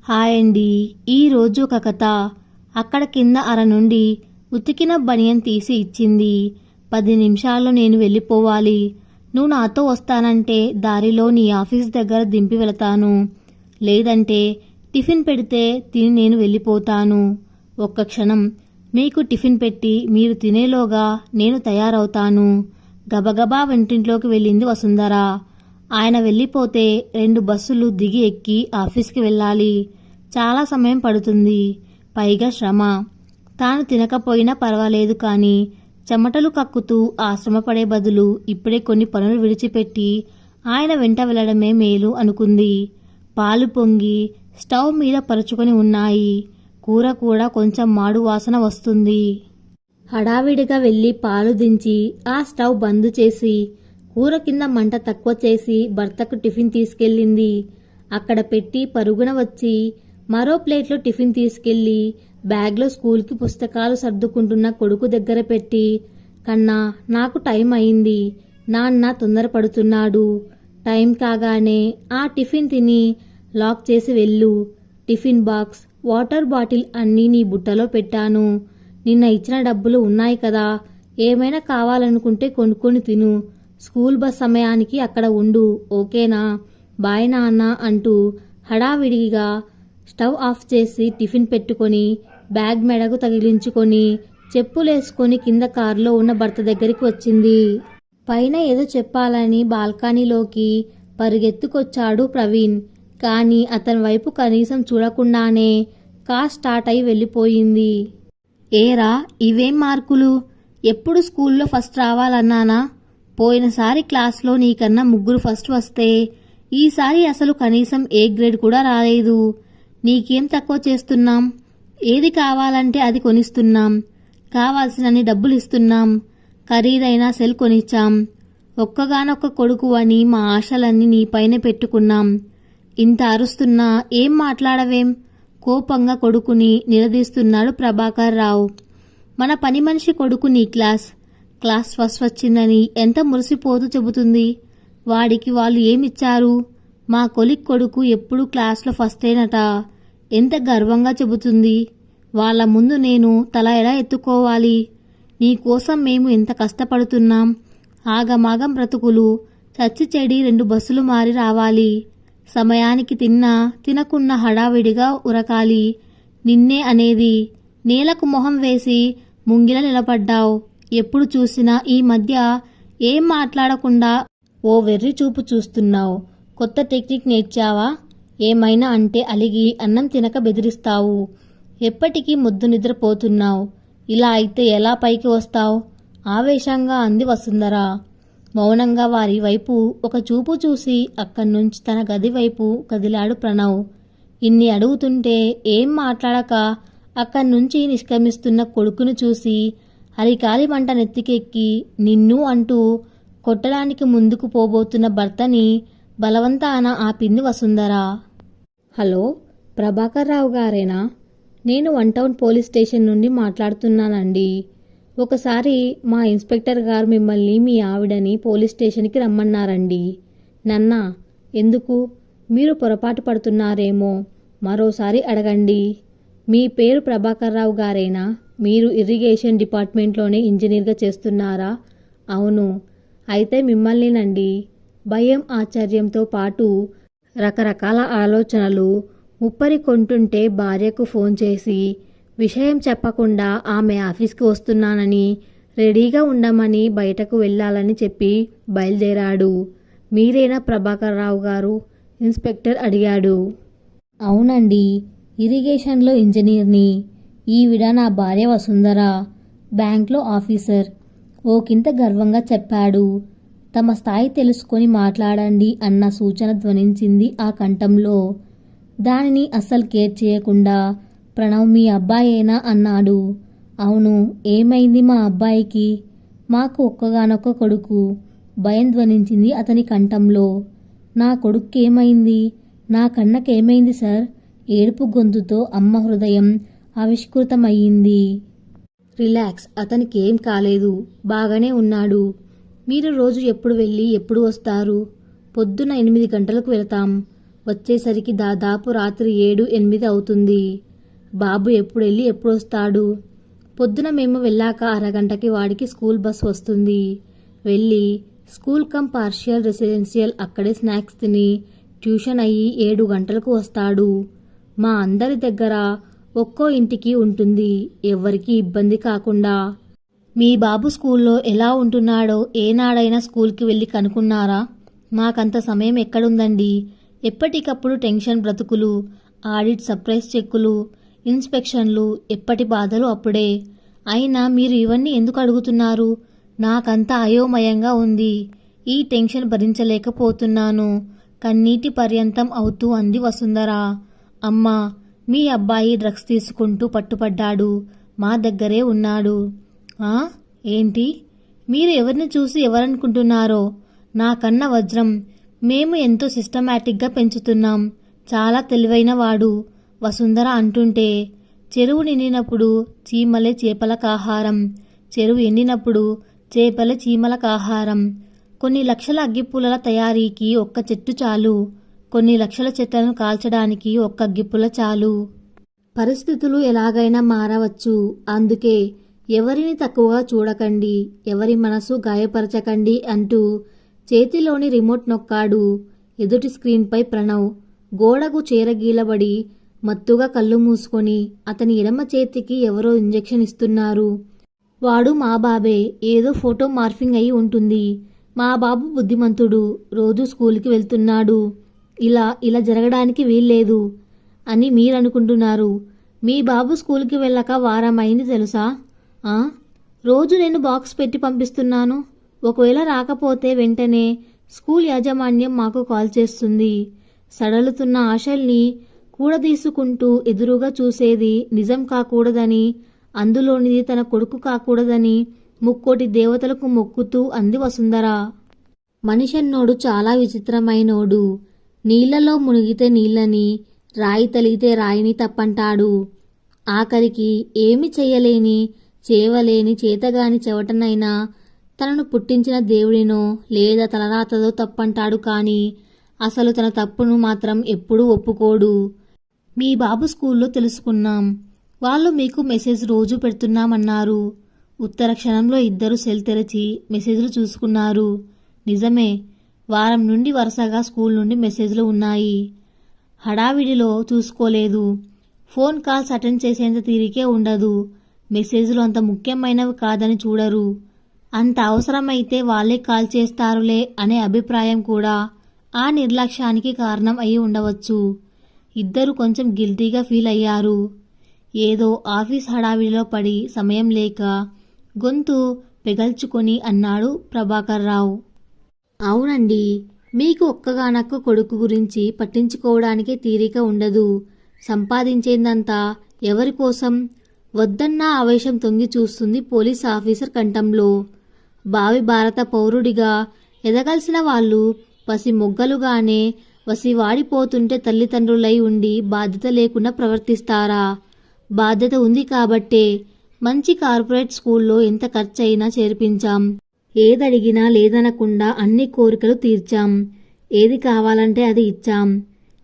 Hi అండి. ఈరోజు ఒక కథ. అక్కడ కింద అర నుండి ఉతికిన బనియన్ తీసి ఇచ్చింది. 10 నిమిషాల్లో నేను వెళ్ళిపోవాలి. నువ్వు నాతో వస్తానంటే దారిలో నీ ఆఫీస్ దగ్గర దింపి వెళతాను. లేదంటే టిఫిన్ పెడితే తిని నేను వెళ్ళిపోతాను. ఒక్క క్షణం. మీకు టిఫిన్ పెట్టి మీరు తినేలోగా నేను తయారవుతాను. గబగబా వంటింట్లోకి వెళ్ళింది వసుంధర. ఆయన వెళ్ళిపోతే 2 బస్సులు దిగి ఎక్కి ఆఫీస్కి వెళ్ళాలి. చాలా సమయం పడుతుంది. పైగా శ్రమ. తాను తినకపోయినా పర్వాలేదు కానీ చెమటలు కక్కుతూ ఆ శ్రమపడే బదులు ఇప్పుడే కొన్ని పనులు విడిచిపెట్టి ఆయన వెంట వెళ్లడమే మేలు అనుకుంది. పాలు పొంగి స్టవ్ మీద పరుచుకొని ఉన్నాయి. కూర కూడా కొంచెం మాడు వాసన వస్తుంది. హడావిడిగా వెళ్లి పాలు దించి ఆ స్టవ్ బంద్ చేసి కూర కింద మంట తక్కువ చేసి భర్తకు టిఫిన్ తీసుకెళ్ళింది. అక్కడ పెట్టి పరుగున వచ్చి మరో ప్లేట్లో టిఫిన్ తీసుకెళ్లి బ్యాగ్లో స్కూల్కి పుస్తకాలు సర్దుకుంటున్న కొడుకు దగ్గర పెట్టి, కన్నా నాకు టైం అయింది. నాన్న తొందరపడుతున్నాడు. టైం కాగానే ఆ టిఫిన్ తిని లాక్ చేసి వెళ్ళు. టిఫిన్ బాక్స్, వాటర్ బాటిల్ అన్నీ నీ బుట్టలో పెట్టాను. నిన్న ఇచ్చిన డబ్బులు ఉన్నాయి కదా, ఏమైనా కావాలనుకుంటే కొనుక్కొని తిను. స్కూల్ బస్ సమయానికి అక్కడ ఉండు, ఓకేనా? బాయ్ నాన్న అంటూ హడావిడిగా స్టవ్ ఆఫ్ చేసి టిఫిన్ పెట్టుకొని బ్యాగ్ మెడకు తగిలించుకొని చెప్పులేసుకొని కింద కారులో ఉన్న భర్త దగ్గరికి వచ్చింది. పైన ఏదో చెప్పాలని బాల్కనీలోకి పరిగెత్తుకొచ్చాడు ప్రవీణ్. కానీ అతని వైపు కనీసం చూడకుండానే కార్ స్టార్ట్ అయి వెళ్ళిపోయింది. ఏరా, ఇవేం మార్కులు? ఎప్పుడు స్కూల్లో ఫస్ట్ రావాలన్నానా? పోయినసారి క్లాస్లో నీకన్నా 3 ఫస్ట్ వస్తే ఈసారి అసలు కనీసం ఏ గ్రేడ్ కూడా రాలేదు. నీకేం తక్కువ చేస్తున్నాం? ఏది కావాలంటే అది కొనిస్తున్నాం. కావాల్సినన్ని డబ్బులు ఇస్తున్నాం. ఖరీదైన సెల్ కొనిచ్చాం. ఒక్కగానొక్క కొడుకు అని మా ఆశలన్నీ నీపైనే పెట్టుకున్నాం. ఇంత అరుస్తున్నా ఏం మాట్లాడవేం? కోపంగా కొడుకుని నిలదీస్తున్నాడు ప్రభాకర్ రావు. మన పని మనిషి కొడుకు నీ క్లాస్ ఫస్ట్ వచ్చిందని ఎంత మురిసిపోతూ చెబుతుంది. వాడికి వాళ్ళు ఏమిచ్చారు? మా కొలిక్ కొడుకు ఎప్పుడూ క్లాస్లో ఫస్టేనట. ఎంత గర్వంగా చెబుతుంది. వాళ్ళ ముందు నేను తల ఎలా ఎత్తుకోవాలి? నీకోసం మేము ఎంత కష్టపడుతున్నాం. ఆగమాగం బ్రతుకులు. చచ్చి చెడి 2 బస్సులు మారి రావాలి. సమయానికి తిన్నా తినకున్న హడావిడిగా ఉరకాలి. నిన్నే అనేది. నేలకు మొహం వేసి ముంగిల నిలబడ్డావు. ఎప్పుడు చూసినా ఈ మధ్య ఏం మాట్లాడకుండా ఓ వెర్రి చూపు చూస్తున్నావు. కొత్త టెక్నిక్ నేర్చావా? ఏమైనా అంటే అలిగి అన్నం తినక బెదిరిస్తావు. ఎప్పటికీ ముద్దు నిద్రపోతున్నావు. ఇలా అయితే ఎలా పైకి వస్తావు? ఆవేశంగా అంది వసుంధర. మౌనంగా వారి వైపు ఒక చూపు చూసి అక్కడ్నుంచి తన గది వైపు కదిలాడు ప్రణవ్. ఇన్ని అడుగుతుంటే ఏం మాట్లాడక అక్కడ్నుంచి నిష్క్రమిస్తున్న కొడుకును చూసి అరికాలి మంట నెత్తికెక్కి నిన్ను అంటూ కొట్టడానికి ముందుకు పోబోతున్న భర్తని బలవంతాన ఆపింది వసుంధర. హలో, ప్రభాకర్ రావు గారేనా? నేను 1 టౌన్ పోలీస్ స్టేషన్ నుండి మాట్లాడుతున్నానండి. ఒకసారి మా ఇన్స్పెక్టర్ గారు మిమ్మల్ని మీ ఆవిడని పోలీస్ స్టేషన్కి రమ్మన్నారండి. నన్నా? ఎందుకు? మీరు పొరపాటు పడుతున్నారేమో, మరోసారి అడగండి. మీ పేరు ప్రభాకర్ రావు గారేనా? మీరు ఇరిగేషన్ డిపార్ట్మెంట్లోనే ఇంజనీర్గా చేస్తున్నారా? అవును. అయితే మిమ్మల్నినండి. భయం ఆశ్చర్యంతో పాటు రకరకాల ఆలోచనలు ముప్పరికొంటుంటే భార్యకు ఫోన్ చేసి విషయం చెప్పకుండా ఆమె ఆఫీస్కి వస్తున్నానని, రెడీగా ఉండమని, బయటకు వెళ్ళాలని చెప్పి బయలుదేరాడు. మీరేనా ప్రభాకర్ రావు గారు? ఇన్స్పెక్టర్ అడిగాడు. అవునండి, ఇరిగేషన్లో ఇంజనీర్ని. ఈవిడ నా భార్య వసుంధర, బ్యాంక్లో ఆఫీసర్. ఓకింత గర్వంగా చెప్పాడు. తమ స్థాయి తెలుసుకొని మాట్లాడండి అన్న సూచన ధ్వనించింది ఆ కంఠంలో. దానిని అస్సలు కేర్ చేయకుండా ప్రణవ్ మీ అబ్బాయేనా అన్నాడు. అవును. ఏమైంది మా అబ్బాయికి? మాకు ఒక్కగానొక్క కొడుకు. భయం ధ్వనించింది అతని కంఠంలో. నా కొడుక్కేమైంది? నా కన్నకేమైంది సార్? ఏడుపు గొంతుతో అమ్మ హృదయం ఆవిష్కృతమయ్యింది. రిలాక్స్, అతనికి ఏం కాలేదు. బాగానే ఉన్నాడు. మీరు రోజు ఎప్పుడు వెళ్ళి ఎప్పుడు వస్తారు? పొద్దున 8 గంటలకు వెళతాం. వచ్చేసరికి దాదాపు రాత్రి 7-8 అవుతుంది. బాబు ఎప్పుడు వెళ్ళి ఎప్పుడు వస్తాడు? పొద్దున మేము వెళ్ళాక అరగంటకి వాడికి స్కూల్ బస్ వస్తుంది. వెళ్ళి స్కూల్ కమ్ పార్షియల్ రెసిడెన్షియల్ అక్కడే స్నాక్స్ తిని ట్యూషన్ అయ్యి 7 గంటలకు వస్తాడు. మా అందరి దగ్గర ఒక్కో ఇంటికి ఉంటుంది, ఎవ్వరికీ ఇబ్బంది కాకుండా. మీ బాబు స్కూల్లో ఎలా ఉంటున్నాడో ఏనాడైనా స్కూల్కి వెళ్ళి కనుక్కున్నారా? మాకంత సమయం ఎక్కడుందండి. ఎప్పటికప్పుడు టెన్షన్ బ్రతుకులు, ఆడిట్, సర్ప్రైజ్ చెక్కులు, ఇన్స్పెక్షన్లు, ఎప్పటి బాధలు అప్పుడే. అయినా మీరు ఇవన్నీ ఎందుకు అడుగుతున్నారు? నాకంతా అయోమయంగా ఉంది. ఈ టెన్షన్ భరించలేకపోతున్నాను. కన్నీటి పర్యంతం అవుతూ అంది వసుంధర. అమ్మా, మీ అబ్బాయి డ్రగ్స్ తీసుకుంటూ పట్టుపడ్డాడు. మా దగ్గరే ఉన్నాడు. ఏంటి? మీరు ఎవరిని చూసి ఎవరనుకుంటున్నారో? నాకన్న వజ్రం. మేము ఎంతో సిస్టమేటిక్గా పెంచుతున్నాం. చాలా తెలివైన వాడు వసుంధర అంటుంటే, చెరువు నిండినప్పుడు చీమలే చేపలకాహారం, చెరువు ఎండినప్పుడు చేపలే చీమలకాహారం. కొన్ని లక్షల అగ్గిపుల్లల తయారీకి ఒక్క చెట్టు చాలు, కొన్ని లక్షల చెట్లను కాల్చడానికి ఒక్క అగ్గిపుల్ల చాలు. పరిస్థితులు ఎలాగైనా మారవచ్చు. అందుకే ఎవరిని తక్కువగా చూడకండి, ఎవరి మనసు గాయపరచకండి అంటూ చేతిలోని రిమోట్ నొక్కాడు. ఎదుటి స్క్రీన్పై ప్రణవ్ గోడకు చేరగీలబడి మత్తుగా కళ్ళు మూసుకొని అతని ఎడమ చేతికి ఎవరో ఇంజెక్షన్ ఇస్తున్నారు. వాడు మా బాబే. ఏదో ఫోటో మార్ఫింగ్ అయి ఉంటుంది. మా బాబు బుద్ధిమంతుడు, రోజు స్కూల్కి వెళ్తున్నాడు. ఇలా జరగడానికి వీల్లేదు అని మీరనుకుంటున్నారు. మీ బాబు స్కూల్కి వెళ్ళక వారం అయింది తెలుసా? రోజు నేను బాక్స్ పెట్టి పంపిస్తున్నాను. ఒకవేళ రాకపోతే వెంటనే స్కూల్ యాజమాన్యం మాకు కాల్ చేస్తుంది. సడలుతున్న ఆశల్ని కూడదీసుకుంటూ ఎదురుగా చూసేది నిజం కాకూడదని, అందులోనిది తన కొడుకు కాకూడదని ముక్కోటి దేవతలకు మొక్కుతూ అంది వసుంధర. మనిషన్నోడు చాలా విచిత్రమైనోడు. నీళ్లలో మునిగితే నీళ్ళని, రాయి తలిగితే రాయిని తప్పంటాడు. ఆఖరికి ఏమి చెయ్యలేని, చేవలేని, చేతగాని చెవటనైనా తనను పుట్టించిన దేవుడినో లేదా తలరాతదో తప్పంటాడు. కానీ అసలు తన తప్పును మాత్రం ఎప్పుడూ ఒప్పుకోడు. మీ బాబు స్కూల్లో తెలుసుకున్నాం. వాళ్ళు మీకు మెసేజ్ రోజు పెడుతున్నామన్నారు. ఉత్తర క్షణంలో ఇద్దరు సెల్ తెరచి మెసేజ్లు చూసుకున్నారు. నిజమే, వారం నుండి వరుసగా స్కూల్ నుండి మెసేజ్లు ఉన్నాయి. హడావిడిలో చూసుకోలేదు. ఫోన్ కాల్స్ అటెండ్ చేసేంత తీరికే ఉండదు. మెసేజ్లు అంత ముఖ్యమైనవి కాదని చూడరు. అంత అవసరమైతే వాళ్ళే కాల్ చేస్తారులే అనే అభిప్రాయం కూడా ఆ నిర్లక్ష్యానికి కారణం అయి ఉండవచ్చు. ఇద్దరు కొంచెం గిల్టీగా ఫీల్ అయ్యారు. ఏదో ఆఫీస్ హడావిడిలో పడి సమయం లేక గొంతు పెగల్చుకొని అన్నాడు ప్రభాకర్ రావు. అవునండి, మీకు ఒక్కగానొక్క కొడుకు గురించి పట్టించుకోవడానికే తీరిక ఉండదు. సంపాదించేందంతా ఎవరి కోసం? వద్దన్న ఆవేశం తొంగి చూస్తుంది పోలీస్ ఆఫీసర్ కంఠంలో. భావి భారత పౌరుడిగా ఎదగాల్సిన వాళ్ళు పసి మొగ్గలుగానే వసివాడిపోతుంటే తల్లిదండ్రులై ఉండి బాధ్యత లేకుండా ప్రవర్తిస్తారా? బాధ్యత ఉంది కాబట్టే మంచి కార్పొరేట్ స్కూల్లో ఎంత ఖర్చయినా చేర్పించాం. ఏదడిగినా లేదనకుండా అన్ని కోరికలు తీర్చాం. ఏది కావాలంటే అది ఇచ్చాం.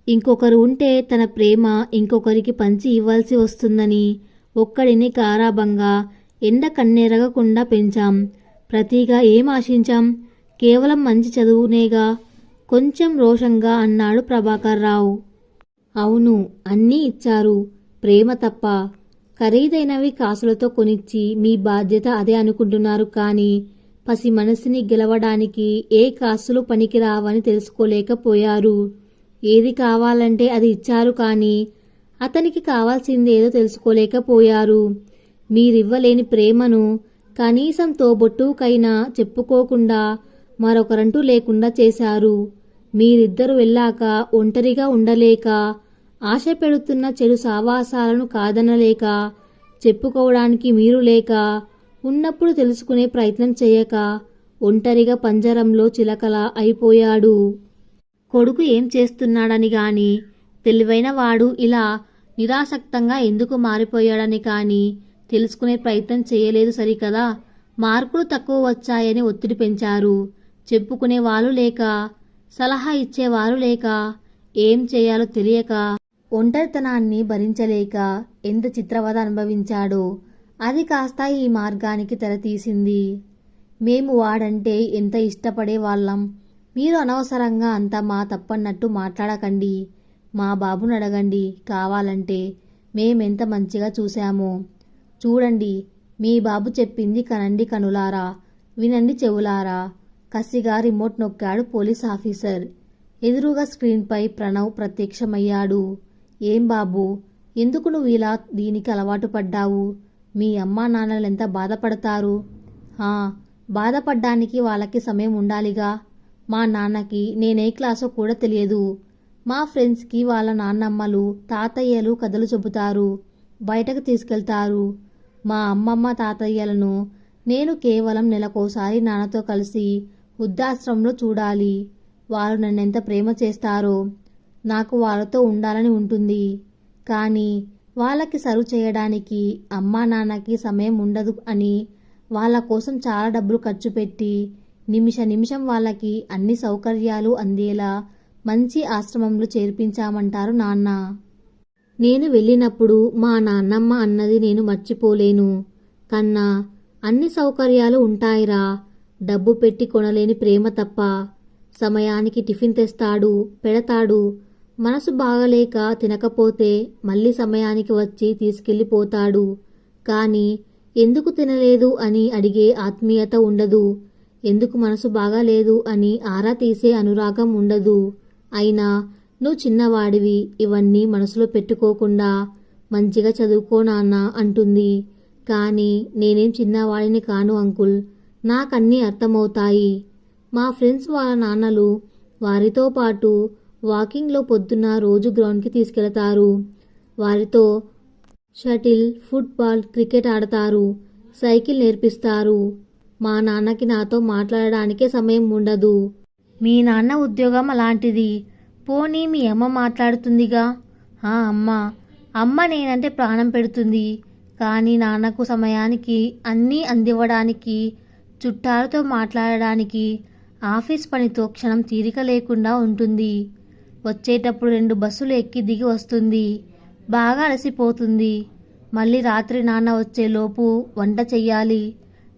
ఇంకొకరు ఉంటే తన ప్రేమ ఇంకొకరికి పంచి ఇవ్వాల్సి వస్తుందని ఒక్కడిని గారాబంగా ఎండ కన్నెరగకుండా పెంచాం. ప్రతిగా ఏం ఆశించాం? కేవలం మంచి చదువునేగా. కొంచెం రోషంగా అన్నాడు ప్రభాకర్ రావు. అవును, అన్నీ ఇచ్చారు, ప్రేమ తప్ప. ఖరీదైనవి కాసులతో కొనిచ్చి మీ బాధ్యత అదే అనుకుంటున్నారు. కానీ పసి మనసుని గెలవడానికి ఏ కాసులు పనికిరావని తెలుసుకోలేకపోయారు. ఏది కావాలంటే అది ఇచ్చారు, కానీ అతనికి కావాల్సిందేదో తెలుసుకోలేకపోయారు. మీరివ్వలేని ప్రేమను కనీసం తోబొట్టుకైనా చెప్పుకోకుండా మరొకరంటూ లేకుండా చేశారు. మీరిద్దరు వెళ్ళాక ఒంటరిగా ఉండలేక, ఆశ పెడుతున్న చెడు సావాసాలను కాదనలేక, చెప్పుకోవడానికి మీరు లేక, ఉన్నప్పుడు తెలుసుకునే ప్రయత్నం చేయక ఒంటరిగా పంజరంలో చిలకలా అయిపోయాడు. కొడుకు ఏం చేస్తున్నాడని గాని, తెలివైన వాడు ఇలా నిరాసక్తంగా ఎందుకు మారిపోయాడని కానీ తెలుసుకునే ప్రయత్నం చేయలేదు సరికదా. మార్కులు తక్కువ వచ్చాయని ఒత్తిడి పెంచారు. చెప్పుకునే వాళ్ళు లేక, సలహా ఇచ్చేవారు లేక, ఏం చేయాలో తెలియక ఒంటరితనాన్ని భరించలేక ఎంత చిత్రవద అనుభవించాడో అది కాస్త ఈ మార్గానికి తెరతీసింది. మేము వాడంటే ఎంత ఇష్టపడే వాళ్ళం. మీరు అనవసరంగా అంతా మా తప్పన్నట్టు మాట్లాడకండి. మా బాబుని అడగండి కావాలంటే. మేమెంత మంచిగా చూశామో. చూడండి, మీ బాబు చెప్పింది కనండి కనులారా, వినండి చెవులారా. కసిగా రిమోట్ నొక్కాడు పోలీస్ ఆఫీసర్. ఎదురుగా స్క్రీన్పై ప్రణవ్ ప్రత్యక్షమయ్యాడు. ఏం బాబు, ఎందుకు నువ్వు ఇలా దీనికి అలవాటు పడ్డావు? మీ అమ్మా నాన్నలెంత బాధపడతారు. బాధపడ్డానికి వాళ్ళకి సమయం ఉండాలిగా. మా నాన్నకి నేనే క్లాసో కూడా తెలియదు. మా ఫ్రెండ్స్కి వాళ్ళ నాన్నమ్మలు తాతయ్యలు కథలు చెబుతారు, బయటకు తీసుకెళ్తారు. మా అమ్మమ్మ తాతయ్యలను నేను కేవలం నెలకోసారి నాన్నతో కలిసి వృద్ధాశ్రమంలో చూడాలి. వాళ్ళు నన్నెంత ప్రేమ చేస్తారో. నాకు వాళ్ళతో ఉండాలని ఉంటుంది. కానీ వాళ్ళకి సర్వ్ చేయడానికి అమ్మా నాన్నకి సమయం ఉండదు అని వాళ్ళ కోసం చాలా డబ్బులు ఖర్చు పెట్టి నిమిషం వాళ్ళకి అన్ని సౌకర్యాలు అందేలా మంచి ఆశ్రమంలో చేర్పించామంటారు నాన్న. నేను వెళ్ళినప్పుడు మా నాన్నమ్మ అన్నది నేను మర్చిపోలేను. కన్నా, అన్ని సౌకర్యాలు ఉంటాయిరా, డబ్బు పెట్టి కొనలేని ప్రేమ తప్ప. సమయానికి టిఫిన్ తెస్తాడు, పెడతాడు. మనసు బాగలేక తినకపోతే మళ్ళీ సమయానికి వచ్చి తీసుకెళ్ళిపోతాడు. కానీ ఎందుకు తినలేదు అని అడిగే ఆత్మీయత ఉండదు. ఎందుకు మనసు బాగాలేదు అని ఆరా తీసే అనురాగం ఉండదు. అయినా నువ్వు చిన్నవాడివి, ఇవన్నీ మనసులో పెట్టుకోకుండా మంచిగా చదువుకో నాన్న అంటుంది. కానీ నేనేం చిన్నవాడిని కాను అంకుల్, నాకన్నీ అర్థమవుతాయి. మా ఫ్రెండ్స్ వాళ్ళ నాన్నలు వారితో పాటు వాకింగ్లో పొద్దున్న రోజు గ్రౌండ్కి తీసుకెళతారు. వారితో షటిల్, ఫుట్బాల్, క్రికెట్ ఆడతారు, సైకిల్ నేర్పిస్తారు. మా నాన్నకి నాతో మాట్లాడడానికే సమయం ఉండదు. మీ నాన్న ఉద్యోగం అలాంటిది. పోనీ మీ అమ్మ మాట్లాడుతుందిగా. అమ్మ నేనంటే ప్రాణం పెడుతుంది. కానీ నాన్నకు సమయానికి అన్నీ అందివ్వడానికి, చుట్టాలతో మాట్లాడడానికి, ఆఫీస్ పనితో క్షణం తీరిక లేకుండా ఉంటుంది. వచ్చేటప్పుడు 2 బస్సులు ఎక్కి దిగి వస్తుంది. బాగా అలసిపోతుంది. మళ్ళీ రాత్రి నాన్న వచ్చేలోపు వంట చెయ్యాలి.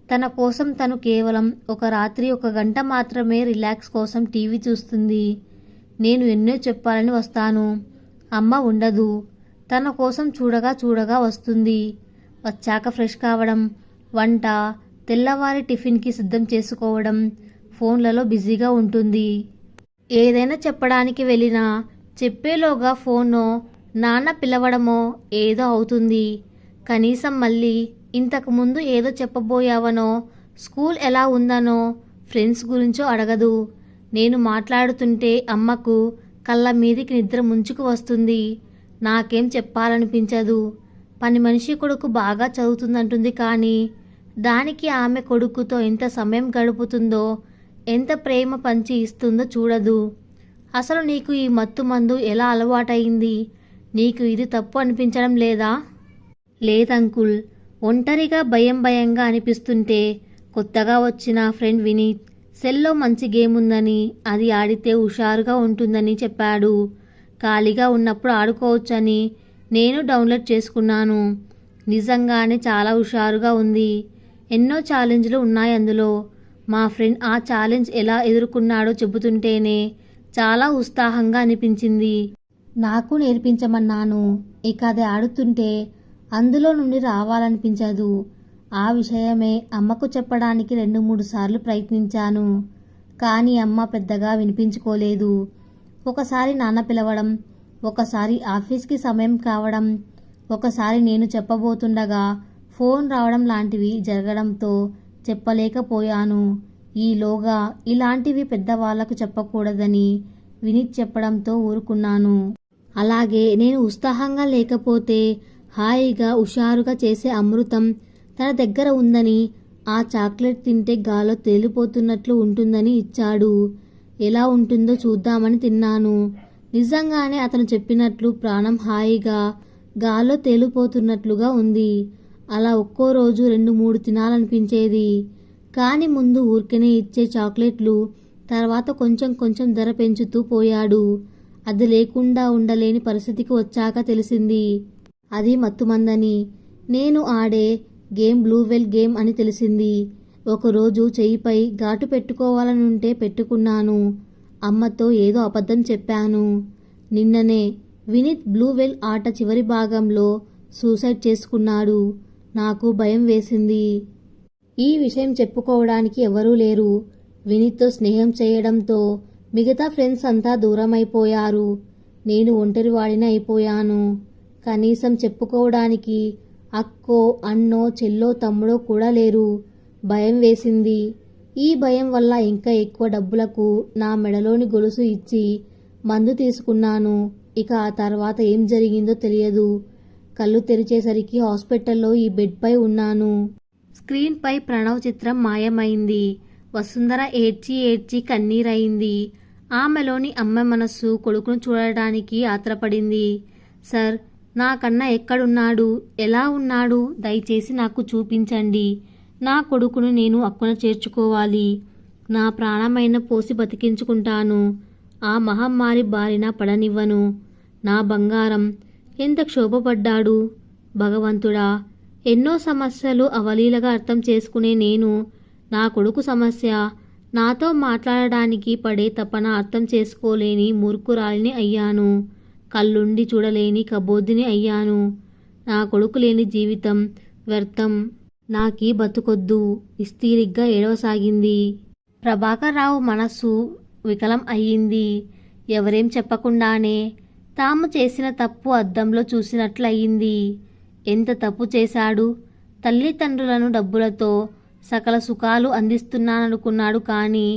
తన కోసం తను కేవలం ఒక రాత్రి 1 గంట మాత్రమే రిలాక్స్ కోసం టీవీ చూస్తుంది. నేను ఎన్నో చెప్పాలని వస్తాను. అమ్మ ఉండదు. తన కోసం చూడగా వస్తుంది. వచ్చాక ఫ్రెష్ కావడం, వంట, తెల్లవారి టిఫిన్కి సిద్ధం చేసుకోవడం, ఫోన్లలో బిజీగా ఉంటుంది. ఏదైనా చెప్పడానికి వెళ్ళినా చెప్పేలోగా ఫోనో నాన్న పిలవడమో ఏదో అవుతుంది. కనీసం మళ్ళీ ఇంతకుముందు ఏదో చెప్పబోయావనో, స్కూల్ ఎలా ఉందనో, ఫ్రెండ్స్ గురించో అడగదు. నేను మాట్లాడుతుంటే అమ్మకు కళ్ళ మీదికి నిద్ర ముంచుకు వస్తుంది. నాకేం చెప్పాలనిపించదు. పని మనిషి కొడుకు బాగా చదువుతుందంటుంది. కానీ దానికి ఆమె కొడుకుతో ఎంత సమయం గడుపుతుందో, ఎంత ప్రేమ పంచి ఇస్తుందో చూడదు. అసలు నీకు ఈ మత్తు మందు ఎలా అలవాటయింది? నీకు ఇది తప్పు అనిపించడం లేదా? లేదంకుల్. ఒంటరిగా భయంగా అనిపిస్తుంటే కొత్తగా వచ్చిన ఫ్రెండ్ వినీత్ సెల్లో మంచి గేమ్ ఉందని, అది ఆడితే హుషారుగా ఉంటుందని చెప్పాడు. ఖాళీగా ఉన్నప్పుడు ఆడుకోవచ్చని నేను డౌన్లోడ్ చేసుకున్నాను. నిజంగానే చాలా హుషారుగా ఉంది. ఎన్నో ఛాలెంజ్లు ఉన్నాయి అందులో. మా ఫ్రెండ్ ఆ ఛాలెంజ్ ఎలా ఎదుర్కొన్నాడో చెబుతుంటేనే చాలా ఉత్సాహంగా అనిపించింది. నాకు నేర్పించమన్నాను. ఇక అది ఆడుతుంటే అందులో నుండి రావాలనిపించదు. ఆ విషయమే అమ్మకు చెప్పడానికి 2-3 సార్లు ప్రయత్నించాను. కానీ అమ్మ పెద్దగా వినిపించుకోలేదు. ఒకసారి నాన్న పిలవడం, ఒకసారి ఆఫీస్కి సమయం కావడం, ఒకసారి నేను చెప్పబోతుండగా ఫోన్ రావడం లాంటివి జరగడంతో చెప్పలేకపోయాను. ఈలోగా ఇలాంటివి పెద్దవాళ్లకు చెప్పకూడదని వినీత్ చెప్పడంతో ఊరుకున్నాను. అలాగే నేను ఉత్సాహంగా లేకపోతే హాయిగా హుషారుగా చేసే అమృతం తన దగ్గర ఉందని, ఆ చాక్లెట్ తింటే గాల్లో తేలిపోతున్నట్లు ఉంటుందని ఇచ్చాడు. ఎలా ఉంటుందో చూద్దామని తిన్నాను. నిజంగానే అతను చెప్పినట్లు ప్రాణం హాయిగా గాల్లో తేలిపోతున్నట్లుగా ఉంది. అలా ఒక్కో రోజు 2-3 తినాలనిపించేది. కానీ ముందు ఊరికనే ఇచ్చే చాక్లెట్లు, తర్వాత కొంచెం ధర పెంచుతూ పోయాడు. అది లేకుండా ఉండలేని పరిస్థితికి వచ్చాక తెలిసింది అది మత్తుమందని. నేను ఆడే గేమ్ బ్లూవెల్ గేమ్ అని తెలిసింది. ఒకరోజు చెయ్యిపై ఘాటు పెట్టుకోవాలనుంటే పెట్టుకున్నాను. అమ్మతో ఏదో అబద్ధం చెప్పాను. నిన్ననే వినీత్ బ్లూవెల్ ఆట చివరి భాగంలో సూసైడ్ చేసుకున్నాడు. నాకు భయం వేసింది. ఈ విషయం చెప్పుకోవడానికి ఎవరూ లేరు. వినీత్తో స్నేహం చేయడంతో మిగతా ఫ్రెండ్స్ అంతా దూరమైపోయారు. నేను ఒంటరివాడిని అయిపోయాను. కనీసం చెప్పుకోవడానికి అక్కో, అన్నో, చెల్లో, తమ్ముడో కూడా లేరు. భయం వేసింది. ఈ భయం వల్ల ఇంకా ఎక్కువ డబ్బులకు నా మెడలోని గొలుసు ఇచ్చి మందు తీసుకున్నాను. ఇక ఆ తర్వాత ఏం జరిగిందో తెలియదు. కళ్ళు తెరిచేసరికి హాస్పిటల్లో ఈ బెడ్పై ఉన్నాను. స్క్రీన్పై ప్రణవ్ చిత్రం మాయమైంది. వసుంధర ఏడ్చి ఏడ్చి కన్నీరయింది. ఆమెలోని అమ్మ మనస్సు కొడుకును చూడడానికి ఆత్రపడింది. సార్, నాకన్నా ఎక్కడున్నాడు, ఎలా ఉన్నాడు, దయచేసి నాకు చూపించండి. నా కొడుకును నేను అక్కున చేర్చుకోవాలి. నా ప్రాణమైన పోసి బతికించుకుంటాను. ఆ మహమ్మారి బారిన పడనివ్వను. నా బంగారం ఎంత క్షోభపడ్డాడు. భగవంతుడా, ఎన్నో సమస్యలు అవలీలగా అర్థం చేసుకునే నేను నా కొడుకు సమస్య, నాతో మాట్లాడడానికి పడే తపన అర్థం చేసుకోలేని మూర్ఖురాలిని అయ్యాను. కళ్ళుండి చూడలేని కబోదిని అయ్యాను. నా కొడుకు లేని జీవితం వ్యర్థం. నాకీ బతుకొద్దు. ఇస్తీరిగ్గా ఏడవసాగింది. ప్రభాకర్ రావు మనస్సు వికలం అయ్యింది. ఎవరేం చెప్పకుండానే తాము చేసిన తప్పు అద్దంలో చూసినట్లయింది. ఎంత తప్పు చేశాడు. తల్లిదండ్రులను డబ్బులతో సకల సుఖాలు అందిస్తున్నాననుకున్నాడు. కానీ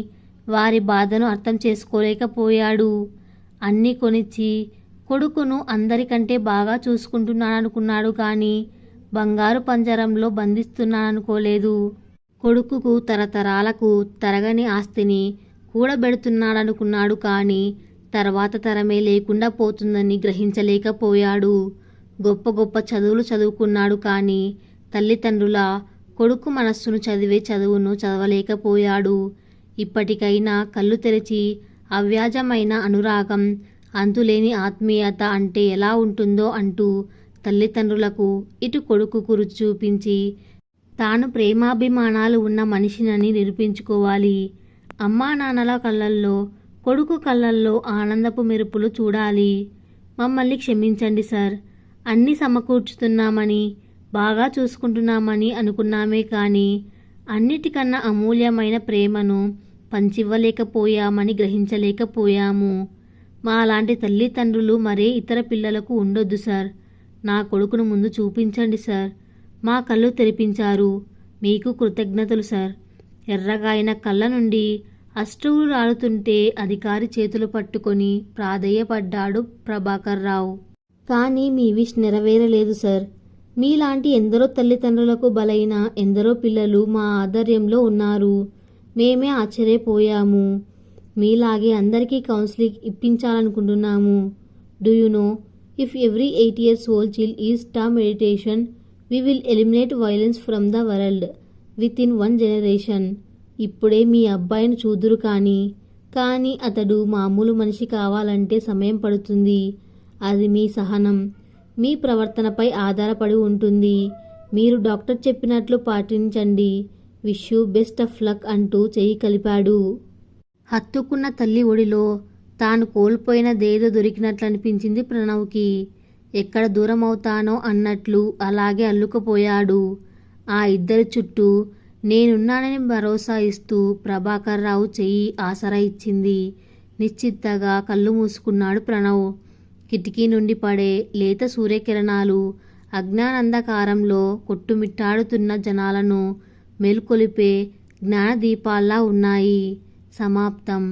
వారి బాధను అర్థం చేసుకోలేకపోయాడు. అన్నీ కొనిచ్చి కొడుకును అందరికంటే బాగా చూసుకుంటున్నాననుకున్నాడు. కానీ బంగారు పంజరంలో బంధిస్తున్నాననుకోలేదు. కొడుకుకు తరతరాలకు తరగని ఆస్తిని కూడబెడుతున్నాడనుకున్నాడు. కానీ తర్వాత తరమే లేకుండా పోతుందని గ్రహించలేకపోయాడు. గొప్ప గొప్ప చదువులు చదువుకున్నాడు. కానీ తల్లిదండ్రుల కొడుకు మనస్సును చదివే చదువును చదవలేకపోయాడు. ఇప్పటికైనా కళ్ళు తెరిచి అవ్యాజమైన అనురాగం, అంతులేని ఆత్మీయత అంటే ఎలా ఉంటుందో అంటూ తల్లిదండ్రులకు ఇటు కొడుకుకు రుచి చూపించి తాను ప్రేమాభిమానాలు ఉన్న మనిషినని నిరూపించుకోవాలి. అమ్మా నాన్నల కళ్ళల్లో, కొడుకు కళ్ళల్లో ఆనందపు మెరుపులు చూడాలి. మమ్మల్ని క్షమించండి సార్. అన్నీ సమకూర్చుతున్నామని, బాగా చూసుకుంటున్నామని అనుకున్నామే. కానీ అన్నిటికన్నా అమూల్యమైన ప్రేమను పంచివ్వలేకపోయామని గ్రహించలేకపోయాము. మా లాంటి తల్లిదండ్రులు మరే ఇతర పిల్లలకు ఉండొద్దు సార్. నా కొడుకును ముందు చూపించండి సార్. మా కళ్ళు తెరిపించారు. మీకు కృతజ్ఞతలు సార్. ఎర్రగాయన కళ్ళ నుండి అశ్రువులు రాలుతుంటే అధికారి చేతులు పట్టుకొని ప్రాధేయపడ్డాడు ప్రభాకర్ రావు. కానీ మీ విష్ నెరవేరలేదు సార్. మీలాంటి ఎందరో తల్లిదండ్రులకు బలైన ఎందరో పిల్లలు మా ఆధ్వర్యంలో ఉన్నారు. మేమే ఆశ్చర్యపోయాము. మీలాగే అందరికీ కౌన్సిలింగ్ ఇప్పించాలనుకుంటున్నాము. Do you know, if every 8 years old child is taught meditation, we will eliminate violence from the world within 1 generation. ఇప్పుడే మీ అబ్బాయిని చూదురు. కానీ అతడు మామూలు మనిషి కావాలంటే సమయం పడుతుంది. అది మీ సహనం, మీ ప్రవర్తనపై ఆధారపడి ఉంటుంది. మీరు డాక్టర్ చెప్పినట్లు పాటించండి. Wish you best of luck అంటూ చెయ్యి కలిపాడు. హత్తుకున్న తల్లి ఒడిలో తాను కోల్పోయినదేదో దొరికినట్లనిపించింది ప్రణవ్కి. ఎక్కడ దూరం అవుతానో అన్నట్లు అలాగే అల్లుకుపోయాడు. ఆ ఇద్దరి చుట్టూ నేనున్నానని భరోసా ఇస్తూ ప్రభాకర్ రావు చెయ్యి ఆసరా ఇచ్చింది. నిశ్చిత్తగా కళ్ళు మూసుకున్నాడు ప్రణవ్. కిటికీ నుండి పడే లేత సూర్యకిరణాలు అజ్ఞానంధకారంలో కొట్టుమిట్టాడుతున్న జనాలను మేల్కొలిపే జ్ఞానదీపాల్లా ఉన్నాయి. సమాప్తం.